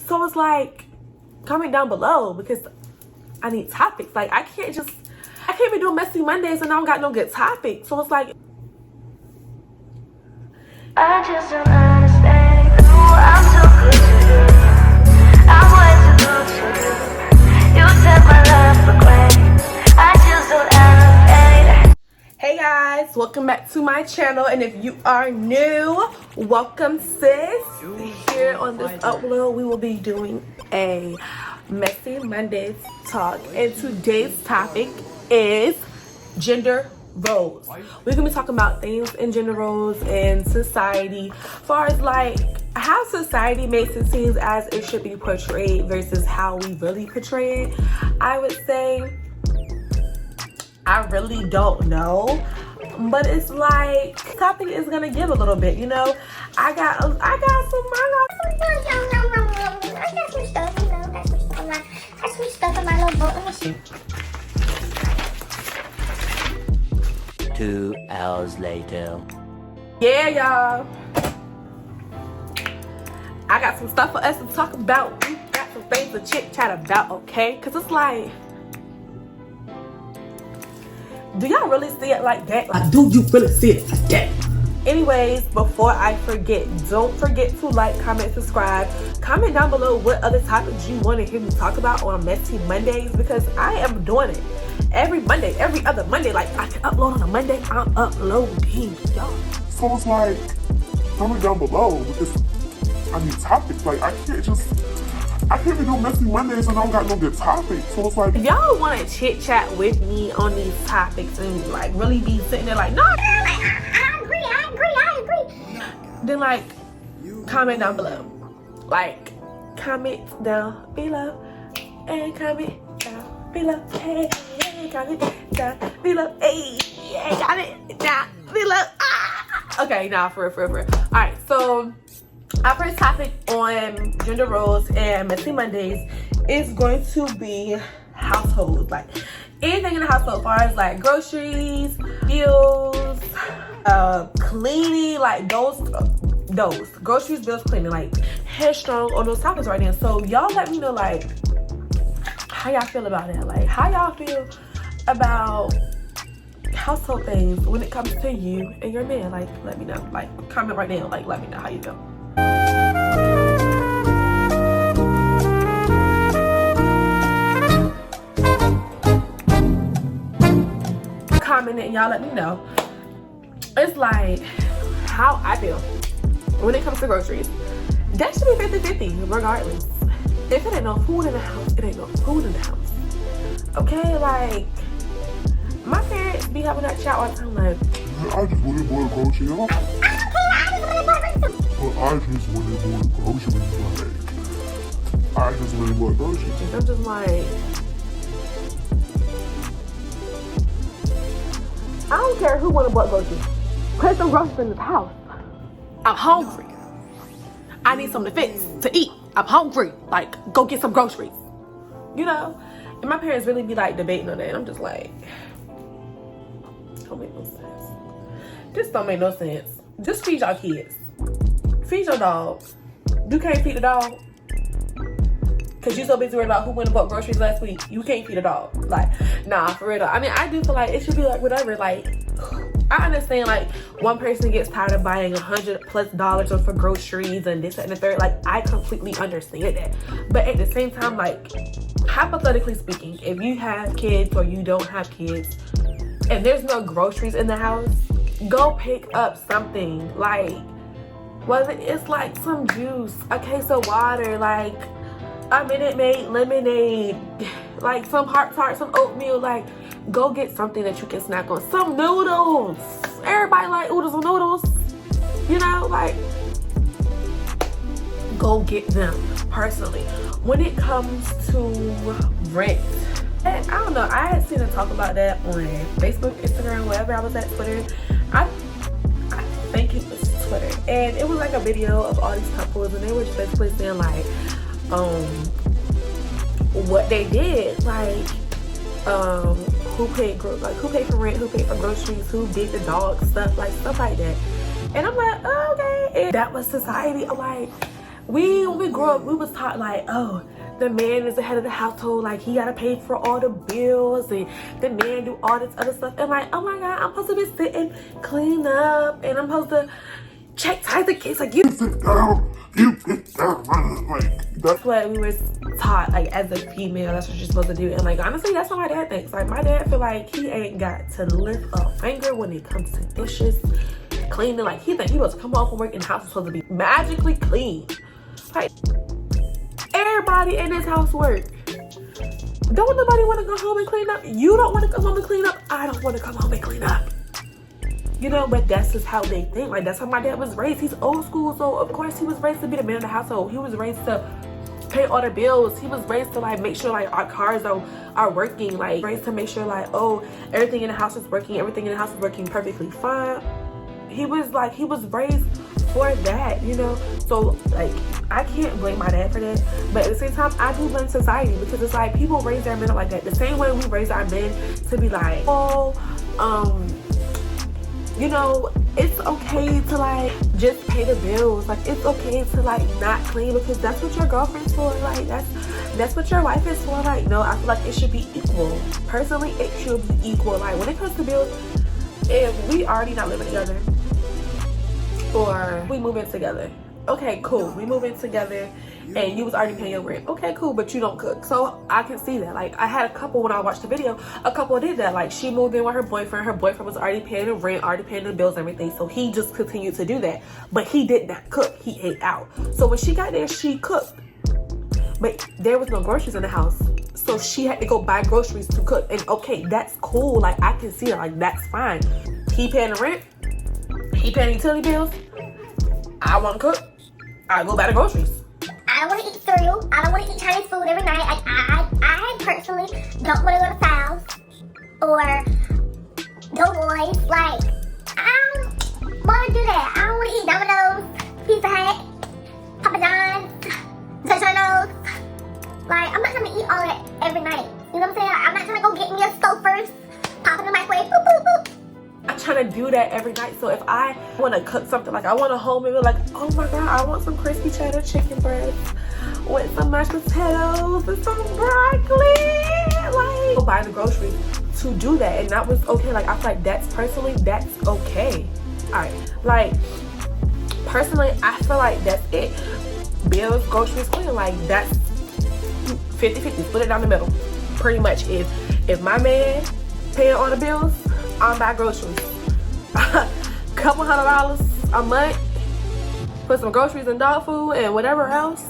So it's like, comment down below because I need topics. Like, I can't be doing messy Mondays and I don't got no good topics. So it's like, I just don't understand. Oh, I'm so good to you. I'm way too good to you. You take my love for granted. I just don't understand. hey guys, welcome back to my channel. And if you are new, welcome sis. Here on this upload, we will be doing a Messy Mondays talk. And today's topic is gender roles. We're gonna be talking about things in gender roles and society, as far as like how society makes it seem as it should be portrayed versus how we really portray it. I would say I really don't know, but it's like topic is gonna give a little bit, you know. I got some stuff, I got some stuff in my little book. Let me see. 2 hours later. yeah, y'all. I got some stuff for us to talk about. We got some things to chit chat about, okay? Cause it's like, do y'all really see it like that? Like, do you really see it like that? Anyways, before I forget, don't forget to like, comment, subscribe. Comment down below what other topics you want to hear me talk about on Messy Mondays, because I am doing it every Monday, every other Monday. Like, I can upload on a Monday, I'm uploading, y'all. So it's like, comment down below because I need topics. Like, I can't be doing Messy Mondays and I don't got no good topics. So it's like, If y'all want to chit chat with me on these topics and like really be sitting there like, no, I agree. then like comment down below. Like, comment down below and comment down below. Hey, comment down below. Hey, comment down below. Ah. Okay, nah, for real. Alright, so our first topic on gender roles and Messy Mondays is going to be household. Like, anything in the household, as far as like groceries, bills, cleaning, like those groceries, bills, cleaning, like headstrong on those topics right now. So y'all let me know like how y'all feel about it. Like, how y'all feel about household things when it comes to you and your man. Like, let me know. Like, comment right now. Like, let me know how you feel. Comment it and y'all let me know. It's like how I feel when it comes to groceries. That should be 50-50 regardless. If it ain't no food in the house, it ain't no food in the house. Okay, like my parents be having that chat all the time like, I just really bought groceries. But I just really bought groceries. I'm just like, I don't care who wanna buy groceries. Put some groceries in this house. I'm hungry. I need something to fix, to eat. I'm hungry. Like, go get some groceries. You know? And my parents really be like debating on that. And I'm just like, don't make no sense. This don't make no sense. Just feed y'all kids. Feed your dog. You can't feed the dog. Cause you so busy worried about who went and bought groceries last week. You can't feed a dog. Like, nah, for real. I mean, I do feel like it should be like whatever. Like, I understand like one person gets tired of buying $100+ for groceries and this, that, and the third. Like, I completely understand that. But at the same time, like, hypothetically speaking, if you have kids or you don't have kids and there's no groceries in the house, go pick up something. Like, whether it's like some juice, a case of water, like a Minute Maid lemonade, like some Heart Tart, some oatmeal. Like, go get something that you can snack on. Some noodles. Everybody like oodles and noodles. You know, like, go get them. Personally, when it comes to rent, and I don't know, I had seen her talk about that on Facebook, Instagram, wherever I was at, Twitter. I think it was Twitter, and it was like a video of all these couples, and they were just basically saying like, what they did, like, who paid for rent, who paid for groceries, who did the dog stuff, like stuff like that. And I'm like, oh, okay. And that was society. I'm like, when we grew up, we was taught like, oh, the man is the head of the household, like he gotta pay for all the bills and the man do all this other stuff. And like, oh my God, I'm supposed to be sitting, clean up, and I'm supposed to check ties the kids. Like, you sit down, you sit down, like that's what we were taught, like as a female, that's what you're supposed to do. And like honestly, that's what my dad thinks. Like my dad feel like he ain't got to lift a finger when it comes to dishes, cleaning. Like he think he was come home from work and the house is supposed to be magically clean. Like everybody in this house work. Don't nobody want to go home and clean up? You don't want to come home and clean up? I don't want to come home and clean up. You know, but that's just how they think. Like that's how my dad was raised. He's old school, so of course he was raised to be the man of the household. He was raised to pay all the bills. He was raised to like make sure like our cars are working. Like raised to make sure like, oh, everything in the house is working. Everything in the house is working perfectly fine. He was raised for that, you know. So like I can't blame my dad for that, but at the same time I do blame society, because it's like people raise their men up like that the same way we raise our men to be like, oh, you know, it's okay to like just pay the bills. Like it's okay to like not clean because that's what your girlfriend's for. Like that's what your wife is for. Like no, I feel like it should be equal. Personally, it should be equal. Like when it comes to bills, if we already not living together or we move in together, okay, cool, we move in together and you was already paying your rent, okay, cool, but you don't cook. So I can see that. Like I had a couple, when I watched the video, a couple did that. Like she moved in with her boyfriend was already paying the rent, already paying the bills and everything, so he just continued to do that, but he did not cook, he ate out. So when she got there, she cooked, but there was no groceries in the house, so she had to go buy groceries to cook. And okay, that's cool, like I can see it, like that's fine. He paying the rent, he paying utility bills, I want to cook, I go buy the groceries. I don't want to eat cereal. I don't want to eat Chinese food every night. Like, I personally don't want to go to Sal's or Doughboys. Like, I don't want to do that. I don't want to eat Domino's, Pizza Hut, Papa John's, Sunshine. Like, I'm not trying to eat all that every night. You know what I'm saying? I'm not trying to go get me a Stouffer's, pop in the microwave, boop, boop, boop. I'm trying to do that every night. So if I want to cook something, like I want to home and be like, oh my God, I want some crispy cheddar chicken breasts with some mashed potatoes and some broccoli. Like, go buy the groceries to do that. And that was okay. Like, I feel like that's okay. All right. Like, personally, I feel like that's it. Bills, groceries, clean. Like, that's 50-50. Split it down the middle. Pretty much. If my man paying all the bills, I'll buy groceries. Couple $100 a month for some groceries and dog food and whatever else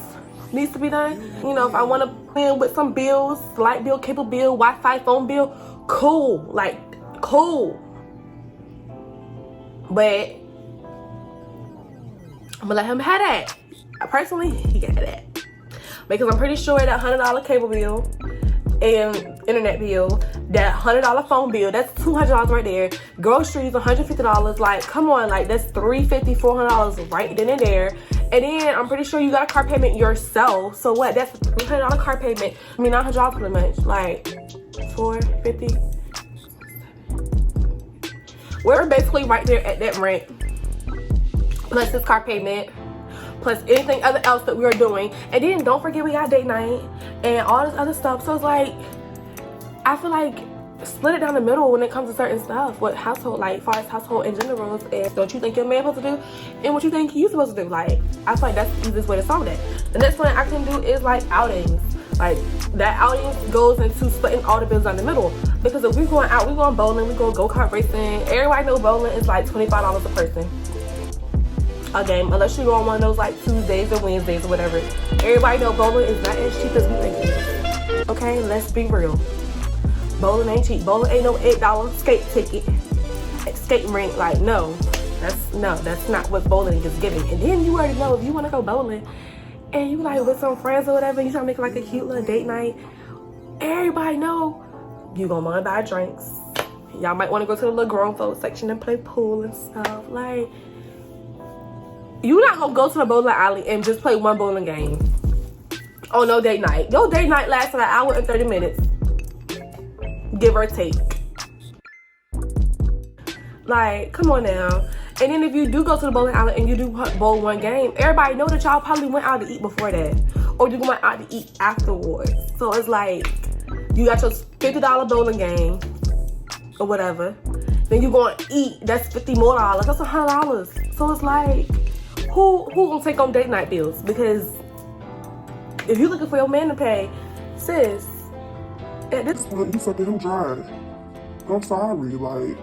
needs to be done. You know, if I want to plan with some bills, light bill, cable bill, Wi-Fi, phone bill, cool. Like, cool. But I'm gonna let him have that. Personally, he can have that. Because I'm pretty sure that $100 cable bill and internet bill, that $100 phone bill, that's $200 right there. Groceries, $150. Like, come on, like that's $350, $400 right then and there. And then I'm pretty sure you got a car payment yourself. So what? That's a $300 car payment. I mean, $900 pretty much. Like $450. We're basically right there at that rent, plus this car payment, plus anything other else that we are doing. And then don't forget we got date night and all this other stuff. So it's like, I feel like split it down the middle when it comes to certain stuff. What household, like far as household in general, and what you think your man supposed to do and what you think you supposed to do. Like, I feel like that's the easiest way to solve that. The next one I can do is like outings. Like that outing goes into splitting all the bills down the middle. Because if we're going out, we're going bowling, we go go-kart racing. Everybody know bowling is like $25 a person a game, unless you go on one of those like Tuesdays or Wednesdays or whatever. Everybody know bowling is not as cheap as we think it is. Okay, let's be real. Bowling ain't cheap. Bowling ain't no $8 skate ticket, skating rink. Like, no, that's not what bowling is giving. And then you already know if you want to go bowling and you like with some friends or whatever, you trying to make like a cute little date night. Everybody know you gonna want to buy drinks. Y'all might want to go to the little grown folks section and play pool and stuff. Like, you not gonna go to the bowling alley and just play one bowling game on no date night. Your date night lasts an hour and 30 minutes, give or take. Like, come on now. And then if you do go to the bowling alley and you do bowl one game, everybody know that y'all probably went out to eat before that. Or you went out to eat afterwards. So it's like, you got your $50 bowling game or whatever. Then you going to eat, that's $50 more. That's $100. So it's like, who gonna take on date night bills? Because if you're looking for your man to pay, sis, at this You sucking him dry. I'm sorry, like.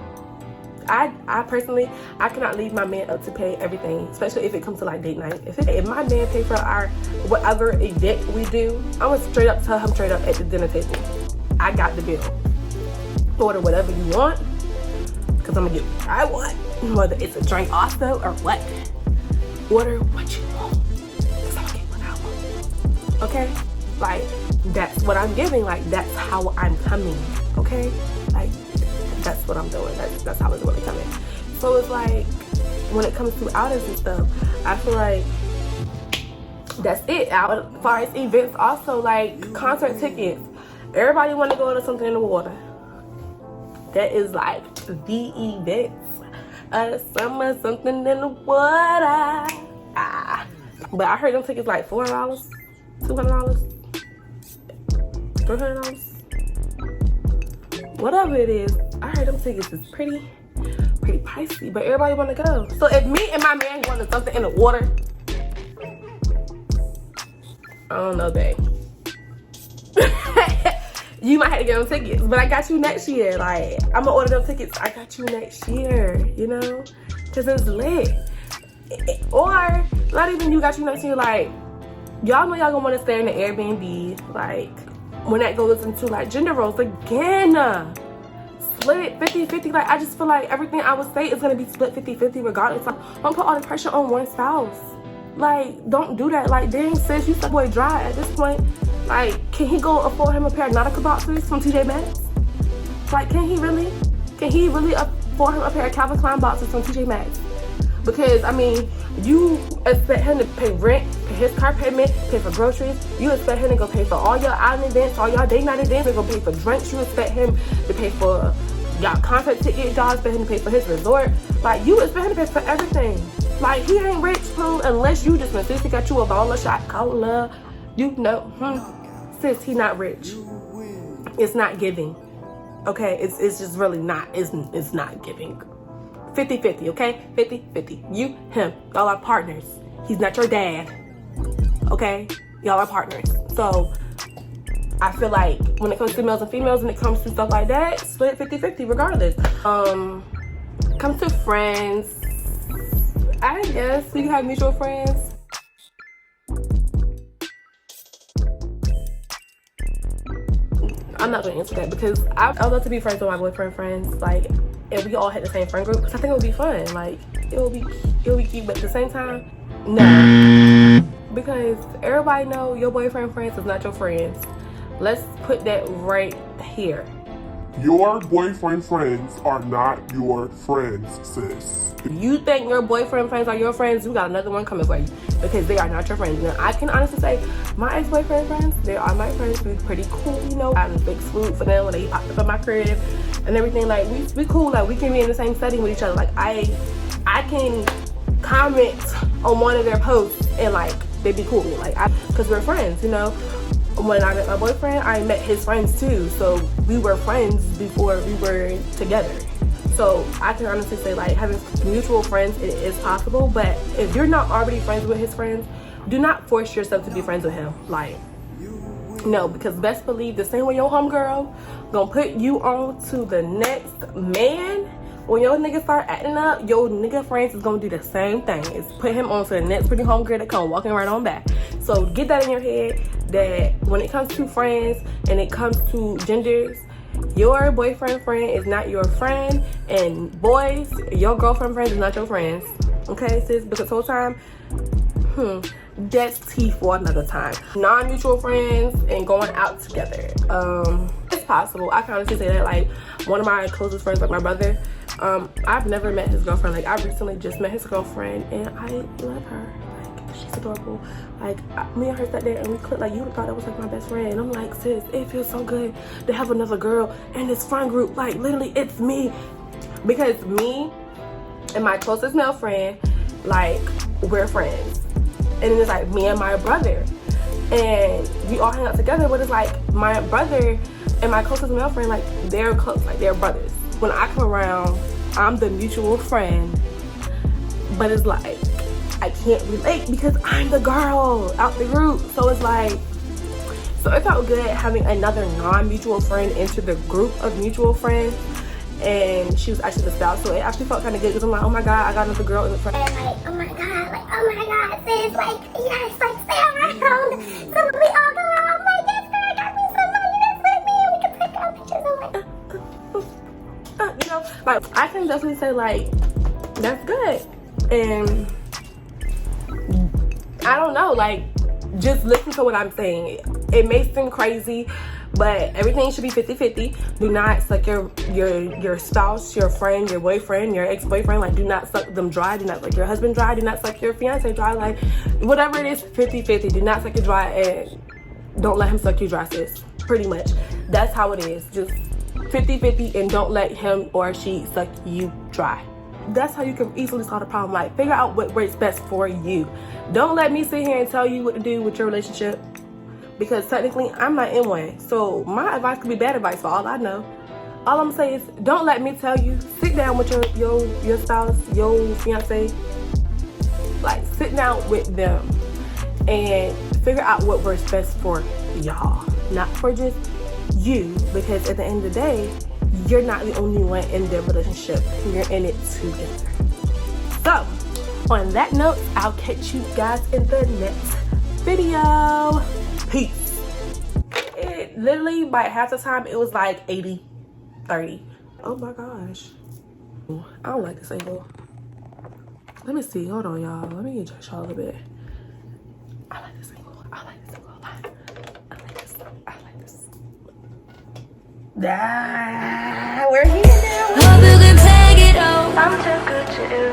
I personally, I cannot leave my man up to pay everything, especially if it comes to like date night. If my man pay for our whatever event we do, I'm gonna straight up tell him straight up at the dinner table, I got the bill. Order whatever you want, because I'm gonna get what I want, whether it's a drink also or what. Order what you want, because I'm gonna get what I want. Okay? Like, that's what I'm giving. Like, that's how I'm coming. Okay? Like, that's what I'm doing. That's how it's really coming. So it's like, when it comes to outings and stuff, I feel like that's it. As far as events, also like concert tickets. Everybody want to go to something in the water. That is like the events of the summer, something in the water. But I heard them tickets like $400, $200, $300. Whatever it is, I heard them tickets is pretty pricey, but everybody want to go. So if me and my man going to something in the water, I don't know, babe. You might have to get them tickets, but I got you next year. Like, I'm gonna order them tickets. I got you next year, you know, because it's lit. Or not even you got you next year. Like, y'all know y'all gonna want to stay in the Airbnb. Like, when that goes into like gender roles again, split 50-50. Like, I just feel like everything I would say is gonna be split 50-50 regardless. Like, don't put all the pressure on one spouse. Like, don't do that. Like, dang, sis, you some boy dry at this point. Like, can he go afford him a pair of Nautica boxers from TJ Maxx? Like, can he really? Can he really afford him a pair of Calvin Klein boxers from TJ Maxx? Because, I mean, you expect him to pay rent, pay his car payment, pay for groceries. You expect him to go pay for all your island events, all your date night events. They're gonna pay for drinks. You expect him to pay for y'all concert tickets. Y'all expect him to pay for his resort. Like, you expect him to pay for everything. Like, he ain't rich, too, unless you just consistently got you a bottle of shot cola. You know, sis, he not rich. It's not giving. Okay, it's just really not. It's not giving. 50-50, okay? 50-50. You, him, y'all are partners. He's not your dad. Okay? Y'all are partners. So I feel like when it comes to males and females, when it comes to stuff like that, split 50-50 regardless. Comes to friends, I guess we have mutual friends. I'm not gonna answer that because I would love to be friends with my boyfriend friends, like, and we all had the same friend group, because I think it would be fun. Like, it would be cute, but at the same time, no, because everybody know your boyfriend friends is not your friends. Let's put that right here. Your boyfriend friends are not your friends, sis. If you think your boyfriend friends are your friends, you got another one coming for you, because they are not your friends. Now, I can honestly say my ex-boyfriend friends, they are my friends. We're pretty cool, you know. I fix food for them when they popped up at my crib and everything. Like, we cool. Like, we can be in the same setting with each other. Like, I can comment on one of their posts and like they be cool. Like, because we're friends, you know. When I met my boyfriend, I met his friends too. So we were friends before we were together. So I can honestly say, like, having mutual friends, it is possible. But if you're not already friends with his friends, do not force yourself to be friends with him. Like, no, because best believe the same way your homegirl gonna put you on to the next man. When your nigga start acting up, your nigga friends is gonna do the same thing. It's put him on to the next pretty homegirl that come walking right on back. So get that in your head, that when it comes to friends and it comes to genders, your boyfriend friend is not your friend, and boys, your girlfriend friends is not your friends. Okay, sis? Because whole time, that's tea for another time. Non-mutual friends and going out together. It's possible. I can honestly say that, like, one of my closest friends, like my brother, I've never met his girlfriend. Like, I recently just met his girlfriend and I love her. Like, she's adorable. Like, me and her sat there and we clicked. Like, you thought that was like my best friend. And I'm like, sis, it feels so good to have another girl in this friend group. Like, literally, it's me. Because me and my closest male friend, like, we're friends. And then it's like me and my brother, and we all hang out together. But it's like my brother and my closest male friend, like, they're close, like they're brothers. When I come around, I'm the mutual friend, but it's like I can't relate because I'm the girl out the group. So it's like, so it felt good having another non-mutual friend into the group of mutual friends, and she was actually the spouse. So it actually felt kind of good because I'm like, oh my god, I got another girl in the friend. And like, oh my god, sis, like, yes, like, stay around. So we all go around, like, yes, girl, got me somebody that's with me, and we can take our pictures. I'm like, You know, like, I can definitely say, like, that's good. And I don't know, like, just listen to what I'm saying. It may seem crazy, but everything should be 50-50. Do not suck your spouse, your friend, your boyfriend, your ex-boyfriend. Like, do not suck them dry. Do not suck your husband dry. Do not suck your fiance dry. Like, whatever it is, 50-50. Do not suck you dry, and don't let him suck you dry, sis. Pretty much. That's how it is. Just 50-50, and don't let him or she suck you dry. That's how you can easily solve the problem. Like, figure out what works best for you. Don't let me sit here and tell you what to do with your relationship, because technically I'm not in one. So my advice could be bad advice for all I know. All I'm saying is, don't let me tell you. Sit down with your spouse, your fiance. Like, sit down with them and figure out what works best for y'all, not for just you, because at the end of the day, you're not the only one in the relationship. You're in it together. So, on that note, I'll catch you guys in the next video. Peace. It literally, by half the time, it was like 80-30. Oh my gosh. I don't like this angle. Let me see. Hold on, y'all. Let me adjust y'all a little bit. I like this angle. I like this angle a lot. I like this. I like this. We're here now. Hope you can take it all. I'm too good to you.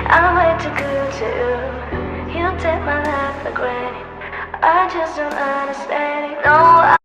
I'm way too good to you. You take my life for granted. I just don't understand it. No,